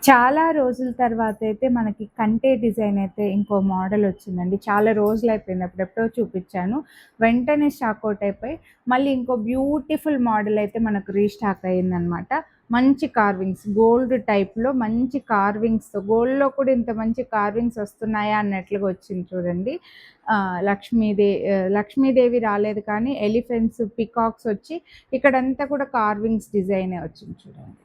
చాలా రోజుల తర్వాతయితే మనకి కంటే డిజైన్ అయితే ఇంకో మోడల్ వచ్చిందండి. చాలా రోజులయిపోయింది. అప్పుడెప్పుడో చూపిచ్చాను. వెంటనే స్టాక్ ఔట్ అయిపోయి, మళ్ళీ ఇంకో బ్యూటిఫుల్ మోడల్ అయితే మనకు రీస్టాక్ అయిందనమాట. మంచి కార్వింగ్స్, గోల్డ్ టైప్‌లో మంచి కార్వింగ్స్‌తో, గోల్డ్‌లో కూడా ఇంత మంచి కార్వింగ్స్ వస్తున్నాయా అన్నట్లుగా వచ్చింది చూడండి. లక్ష్మీదేవి రాలేదు కానీ ఎలిఫెంట్స్, పీకాక్స్ వచ్చి ఇక్కడంతా కూడా కార్వింగ్స్ డిజైనే వచ్చింది చూడండి.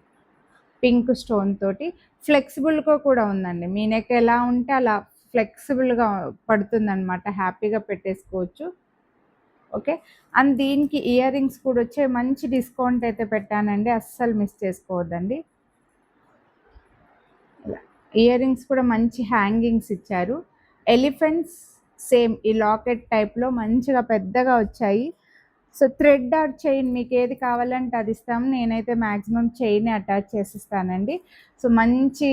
పింక్ స్టోన్ తోటి ఫ్లెక్సిబుల్‌గా కూడా ఉందండి. మీ నెక్ ఎలా ఉంటే అలా ఫ్లెక్సిబుల్‌గా పడుతుందనమాట. హ్యాపీగా పెట్టేసుకోవచ్చు. ఓకే. అండ్ దీనికి ఇయర్ రింగ్స్ కూడా వచ్చాయి. మంచి డిస్కౌంట్ అయితే పెట్టానండి. అస్సలు మిస్ చేసుకోవద్దండి. ఇలా ఇయర్ రింగ్స్ కూడా మంచి హ్యాంగింగ్స్ ఇచ్చారు. ఎలిఫెంట్స్ సేమ్ ఈ లాకెట్ టైప్‌లో మంచిగా పెద్దగా వచ్చాయి. సో, థ్రెడ్ ఆర్ చైన్ మీకేది కావాలంటే అది ఇస్తాము. నేనైతే మాక్సిమం చైనే అటాచ్ చేసిస్తానండి. సో, మంచి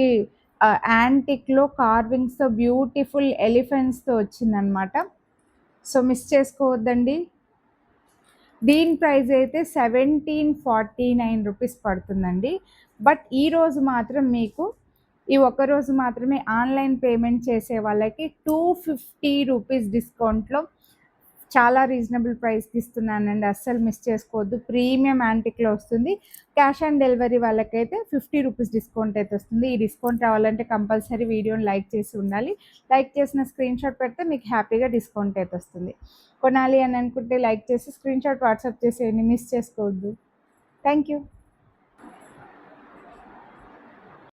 యాంటిక్‌లో కార్వింగ్స్‌తో బ్యూటిఫుల్ ఎలిఫెంట్స్‌తో వచ్చిందనమాట. సో, మిస్ చేసుకోవద్దండి. దీని ప్రైస్ అయితే 1749 రూపీస్ పడుతుందండి. బట్ ఈరోజు మాత్రం మీకు ఈ ఒక్కరోజు మాత్రమే ఆన్‌లైన్ పేమెంట్ చేసే వాళ్ళకి 250 రూపీస్ డిస్కౌంట్‌లో చాలా రీజనబుల్ ప్రైస్‌కి ఇస్తున్నానండి. అస్సలు మిస్ చేసుకోవద్దు. ప్రీమియం యాంటిక్‌లో వస్తుంది. క్యాష్ ఆన్ డెలివరీ వాళ్ళకైతే 50 రూపీస్ డిస్కౌంట్ అయితే వస్తుంది. ఈ డిస్కౌంట్ రావాలంటే కంపల్సరీ వీడియోని లైక్ చేసి ఉండాలి. లైక్ చేసిన స్క్రీన్‌షాట్ పెడితే మీకు హ్యాపీగా డిస్కౌంట్ అయితే వస్తుంది. కొనాలి అని అనుకుంటే లైక్ చేసి స్క్రీన్‌షాట్ వాట్సాప్ చేసేయండి. మిస్ చేసుకోవద్దు. Thank you.